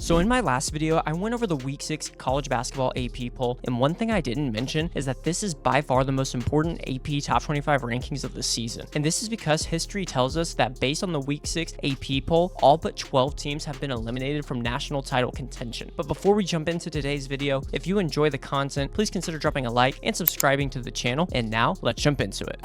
So in my last video, I went over the Week 6 college basketball AP poll, and one thing I didn't mention is that this is by far the most important AP Top 25 rankings of the season. And this is because history tells us that based on the Week 6 AP poll, all but 12 teams have been eliminated from national title contention. But before we jump into today's video, if you enjoy the content, please consider dropping a like and subscribing to the channel. And now, let's jump into it.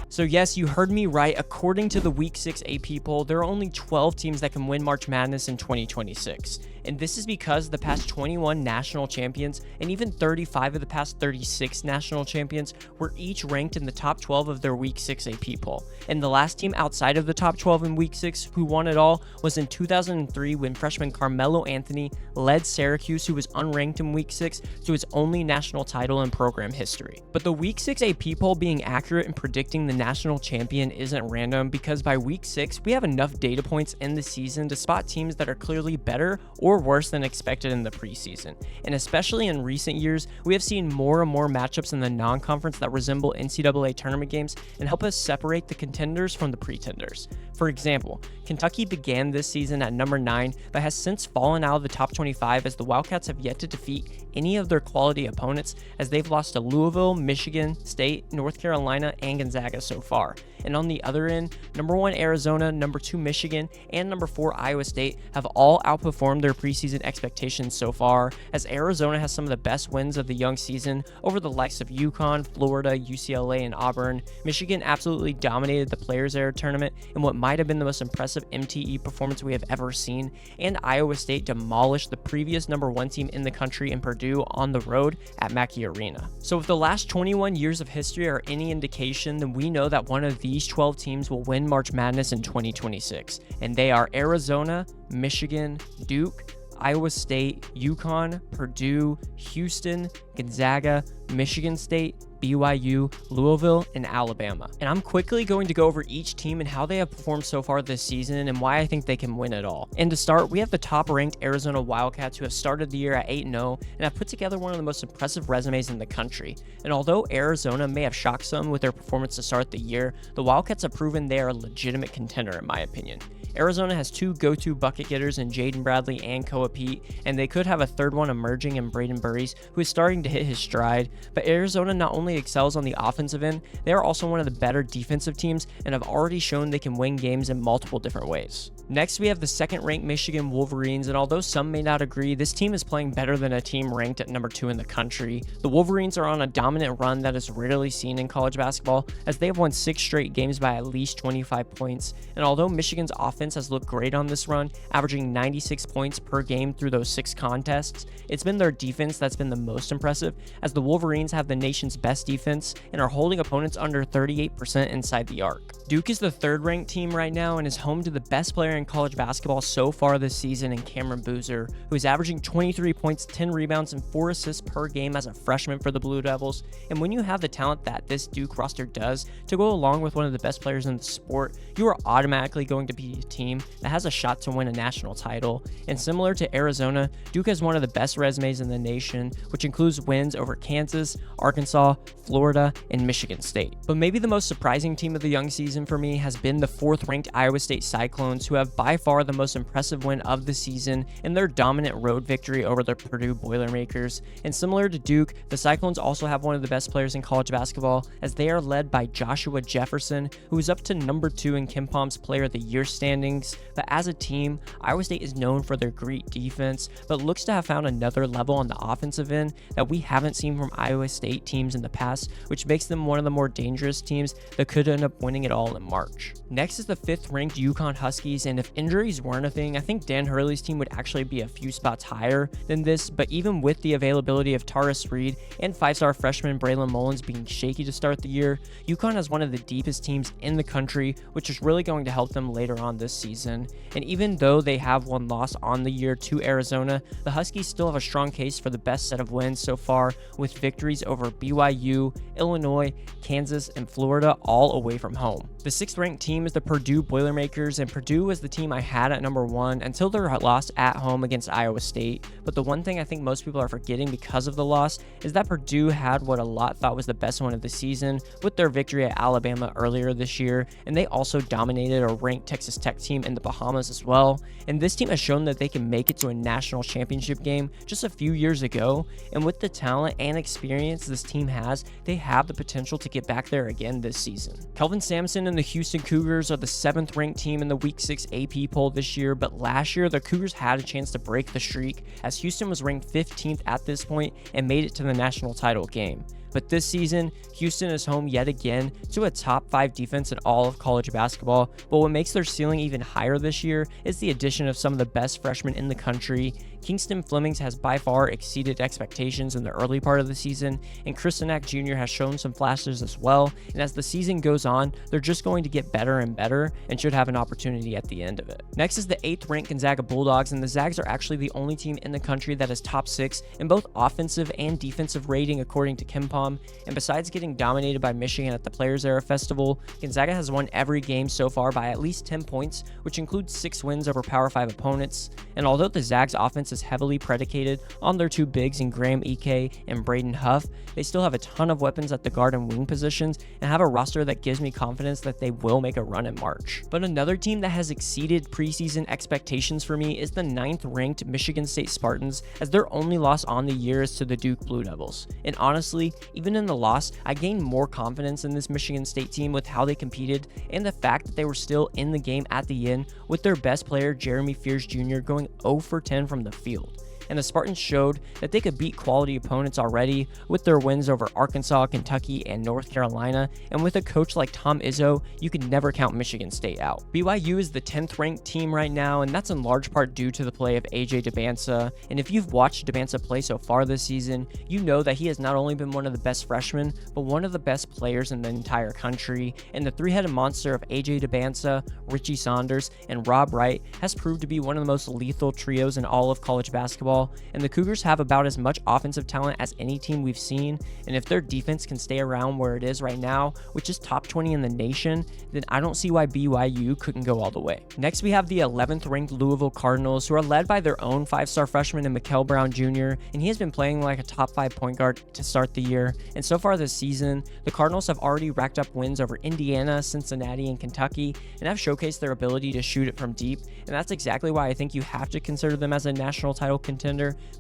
So yes, you heard me right. According to the Week 6 AP poll, there are only 12 teams that can win March Madness in 2026. And this is because the past 21 national champions and even 35 of the past 36 national champions were each ranked in the top 12 of their Week 6 AP poll. And the last team outside of the top 12 in Week 6 who won it all was in 2003 when freshman Carmelo Anthony led Syracuse, who was unranked in Week 6, to its only national title in program history. But the Week 6 AP poll being accurate in predicting the national champion isn't random, because by Week 6, we have enough data points in the season to spot teams that are clearly better or worse than expected in the preseason. And especially in recent years, we have seen more and more matchups in the non-conference that resemble NCAA tournament games and help us separate the contenders from the pretenders. For example, Kentucky began this season at number 9, but has since fallen out of the top 25 as the Wildcats have yet to defeat any of their quality opponents, as they've lost to Louisville, Michigan State, North Carolina, and Gonzaga so far. And on the other end, number 1 Arizona, number 2 Michigan, and number 4 Iowa State have all outperformed their preseason expectations so far, as Arizona has some of the best wins of the young season over the likes of UConn, Florida, UCLA, and Auburn. Michigan absolutely dominated the Players Era tournament in what might have been the most impressive MTE performance we have ever seen, and Iowa State demolished the previous number 1 team in the country in Purdue on the road at Mackey Arena. So if the last 21 years of history are any indication, then we know that one of these 12 teams will win March Madness in 2026, and they are Arizona, Michigan, Duke, Iowa State, UConn, Purdue, Houston, Gonzaga, Michigan State, BYU, Louisville, and Alabama. And I'm quickly going to go over each team and how they have performed so far this season and why I think they can win it all. And to start, we have the top-ranked Arizona Wildcats, who have started the year at 8-0 and have put together one of the most impressive resumes in the country. And although Arizona may have shocked some with their performance to start the year, the Wildcats have proven they are a legitimate contender in my opinion. Arizona has 2 go-to bucket getters in Jaden Bradley and Koa Pete, and they could have a third one emerging in Braden Burries, who is starting to hit his stride. But Arizona not only excels on the offensive end, they are also one of the better defensive teams and have already shown they can win games in multiple different ways. Next, we have the second-ranked Michigan Wolverines, and although some may not agree, this team is playing better than a team ranked at number 2 in the country. The Wolverines are on a dominant run that is rarely seen in college basketball, as they have won 6 straight games by at least 25 points. And although Michigan's offense has looked great on this run, averaging 96 points per game through those 6 contests, it's been their defense that's been the most impressive, as the Wolverines have the nation's best defense and are holding opponents under 38% inside the arc. Duke is the third-ranked team right now and is home to the best player in college basketball so far this season in Cameron Boozer, who is averaging 23 points, 10 rebounds, and 4 assists per game as a freshman for the Blue Devils. And when you have the talent that this Duke roster does to go along with one of the best players in the sport, you are automatically going to be a team that has a shot to win a national title. And similar to Arizona, Duke has one of the best resumes in the nation, which includes wins over Kansas, Arkansas, Florida, and Michigan State. But maybe the most surprising team of the young season for me has been the 4th-ranked Iowa State Cyclones, who have by far the most impressive win of the season in their dominant road victory over the Purdue Boilermakers. And similar to Duke, the Cyclones also have one of the best players in college basketball, as they are led by Joshua Jefferson, who is up to number 2 in KenPom's Player of the Year standings. But as a team, Iowa State is known for their great defense, but looks to have found another level on the offensive end that we haven't seen from Iowa State teams in the past, which makes them one of the more dangerous teams that could end up winning it all in March. Next is the 5th-ranked UConn Huskies, and if injuries weren't a thing, I think Dan Hurley's team would actually be a few spots higher than this. But even with the availability of Taurus Reed and 5-star freshman Braylon Mullins being shaky to start the year, UConn has one of the deepest teams in the country, which is really going to help them later on this season. And even though they have one loss on the year to Arizona, the Huskies still have a strong case for the best set of wins so far, with victories over BYU, Illinois, Kansas, and Florida all away from home. The 6th-ranked team is the Purdue Boilermakers, and Purdue was the the team I had at number 1 until their loss at home against Iowa State, but the one thing I think most people are forgetting because of the loss is that Purdue had what a lot thought was the best one of the season with their victory at Alabama earlier this year, and they also dominated a ranked Texas Tech team in the Bahamas as well. And this team has shown that they can make it to a national championship game just a few years ago, and with the talent and experience this team has, they have the potential to get back there again this season. Kelvin Sampson and the Houston Cougars are the 7th ranked team in the Week 6 AP poll this year, but last year the Cougars had a chance to break the streak as Houston was ranked 15th at this point and made it to the national title game. But this season, Houston is home yet again to a top 5 defense in all of college basketball, but what makes their ceiling even higher this year is the addition of some of the best freshmen in the country. Kingston Flemings has by far exceeded expectations in the early part of the season, and Kristanak Jr. has shown some flashes as well, and as the season goes on, they're just going to get better and better and should have an opportunity at the end of it. Next is the 8th ranked Gonzaga Bulldogs, and the Zags are actually the only team in the country that is top 6 in both offensive and defensive rating according to KenPom, and besides getting dominated by Michigan at the Players Era Festival, Gonzaga has won every game so far by at least 10 points, which includes 6 wins over Power 5 opponents, and although the Zags offense is heavily predicated on their 2 bigs in Graham Ike and Braden Huff, they still have a ton of weapons at the guard and wing positions and have a roster that gives me confidence that they will make a run in March. But another team that has exceeded preseason expectations for me is the 9th ranked Michigan State Spartans, as their only loss on the year is to the Duke Blue Devils. And honestly, even in the loss, I gained more confidence in this Michigan State team with how they competed and the fact that they were still in the game at the end with their best player Jeremy Fears Jr. going 0 for 10 from the field. And the Spartans showed that they could beat quality opponents already with their wins over Arkansas, Kentucky, and North Carolina, and with a coach like Tom Izzo, you can never count Michigan State out. BYU is the 10th ranked team right now, and that's in large part due to the play of AJ Dybantsa, and if you've watched Dybantsa play so far this season, you know that he has not only been one of the best freshmen, but one of the best players in the entire country, and the three-headed monster of AJ Dybantsa, Richie Saunders, and Rob Wright has proved to be one of the most lethal trios in all of college basketball, and the Cougars have about as much offensive talent as any team we've seen, and if their defense can stay around where it is right now, which is top 20 in the nation, then I don't see why BYU couldn't go all the way. Next, we have the 11th ranked Louisville Cardinals, who are led by their own 5-star freshman in Mikael Brown Jr., and he has been playing like a top 5 point guard to start the year, and so far this season, the Cardinals have already racked up wins over Indiana, Cincinnati, and Kentucky, and have showcased their ability to shoot it from deep, and that's exactly why I think you have to consider them as a national title contender,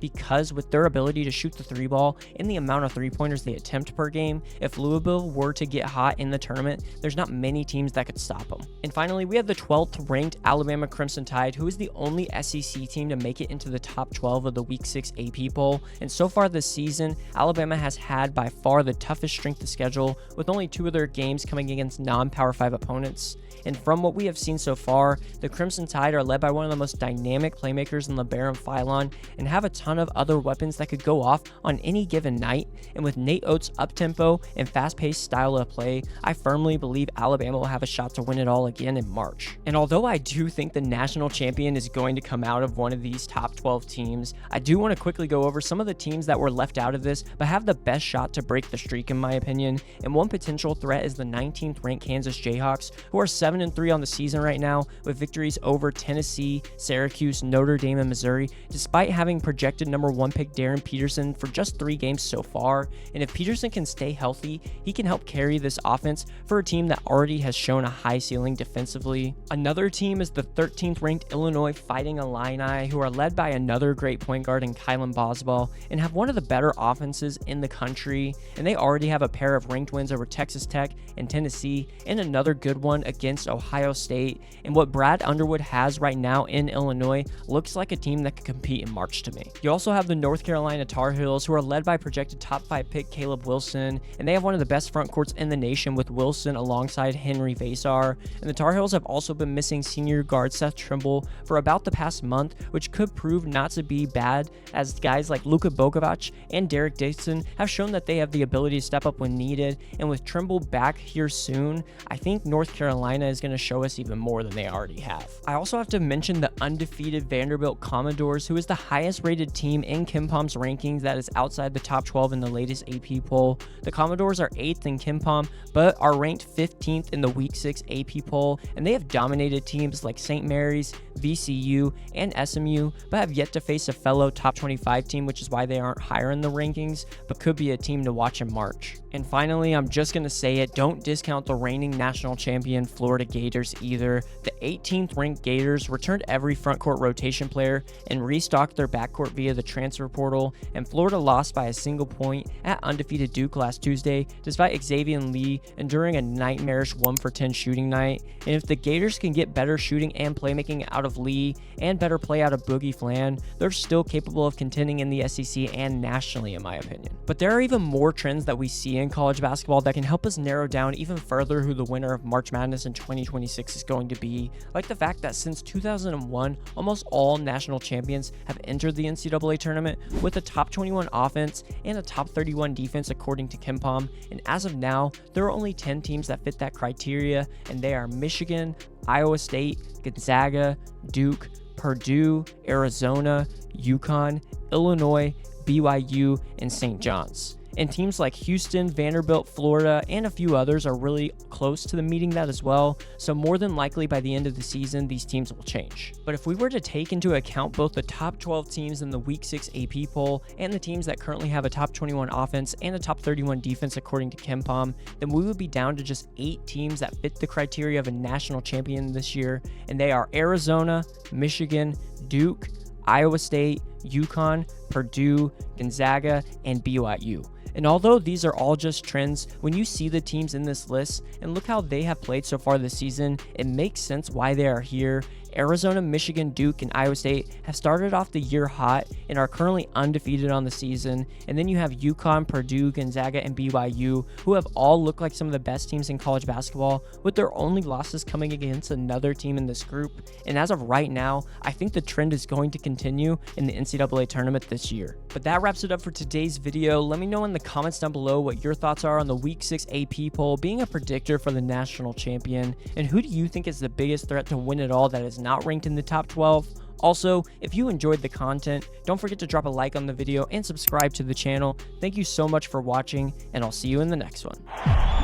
because with their ability to shoot the 3 ball and the amount of 3-pointers they attempt per game, if Louisville were to get hot in the tournament, there's not many teams that could stop them. And finally, we have the 12th ranked Alabama Crimson Tide, who is the only SEC team to make it into the top 12 of the Week 6 AP poll, and so far this season, Alabama has had by far the toughest strength of schedule, with only 2 of their games coming against non-Power 5 opponents. And from what we have seen so far, the Crimson Tide are led by one of the most dynamic playmakers in LeBaron Philon and have a ton of other weapons that could go off on any given night. And with Nate Oates' up-tempo and fast-paced style of play, I firmly believe Alabama will have a shot to win it all again in March. And although I do think the national champion is going to come out of one of these top 12 teams, I do want to quickly go over some of the teams that were left out of this but have the best shot to break the streak in my opinion. And one potential threat is the 19th ranked Kansas Jayhawks, who are 7-3 on the season right now with victories over Tennessee, Syracuse, Notre Dame, and Missouri, despite having projected number 1 pick Darren Peterson for just 3 games so far. And if Peterson can stay healthy, he can help carry this offense for a team that already has shown a high ceiling defensively. Another team is the 13th ranked Illinois Fighting Illini, who are led by another great point guard in Kylan Boswell and have one of the better offenses in the country, and they already have a pair of ranked wins over Texas Tech and Tennessee and another good one against Ohio State. And what Brad Underwood has right now in Illinois looks like a team that could compete in March to me. You also have the North Carolina Tar Heels, who are led by projected top 5 pick Caleb Wilson, and they have one of the best front courts in the nation with Wilson alongside Henry Vasar. And the Tar Heels have also been missing senior guard Seth Trimble for about the past month, which could prove not to be bad, as guys like Luka Bokovac and Derek Dixon have shown that they have the ability to step up when needed. And with Trimble back here soon, I think North Carolina is going to show us even more than they already have. I also have to mention the undefeated Vanderbilt Commodores, who is the highest rated team in KenPom's rankings that is outside the top 12 in the latest AP poll. The Commodores are 8th in KenPom, but are ranked 15th in the Week 6 AP poll, and they have dominated teams like St. Mary's, VCU, and SMU, but have yet to face a fellow top 25 team, which is why they aren't higher in the rankings, but could be a team to watch in March. And finally, I'm just going to say it, don't discount the reigning national champion Florida Gators either. The 18th ranked Gators returned every frontcourt rotation player and restocked their backcourt via the transfer portal, and Florida lost by a single point at undefeated Duke last Tuesday, despite Xavier Lee enduring a nightmarish 1-for-10 shooting night. And if the Gators can get better shooting and playmaking out of Lee and better play out of Boogie Flan, they're still capable of contending in the SEC and nationally, in my opinion. But there are even more trends that we see in college basketball that can help us narrow down even further who the winner of March Madness in 2026 is going to be, like the fact that since 2001, almost all national champions have entered the NCAA tournament with a top 21 offense and a top 31 defense according to KenPom, and as of now, there are only 10 teams that fit that criteria, and they are Michigan, Iowa State, Gonzaga, Duke, Purdue, Arizona, UConn, Illinois, BYU, and St. John's. And teams like Houston, Vanderbilt, Florida, and a few others are really close to meeting that as well, so more than likely by the end of the season, these teams will change. But if we were to take into account both the top 12 teams in the Week 6 AP poll and the teams that currently have a top 21 offense and a top 31 defense according to KenPom, then we would be down to just 8 teams that fit the criteria of a national champion this year, and they are Arizona, Michigan, Duke, Iowa State, UConn, Purdue, Gonzaga, and BYU. And although these are all just trends, when you see the teams in this list and look how they have played so far this season, it makes sense why they are here. Arizona, Michigan, Duke, and Iowa State have started off the year hot and are currently undefeated on the season. And then you have UConn, Purdue, Gonzaga, and BYU, who have all looked like some of the best teams in college basketball, with their only losses coming against another team in this group. And as of right now, I think the trend is going to continue in the NCAA tournament this year. But that wraps it up for today's video. Let me know in the comments down below what your thoughts are on the Week 6 AP poll being a predictor for the national champion, and who do you think is the biggest threat to win it all that is not ranked in the top 12? Also, if you enjoyed the content, don't forget to drop a like on the video and subscribe to the channel. Thank you so much for watching, and I'll see you in the next one.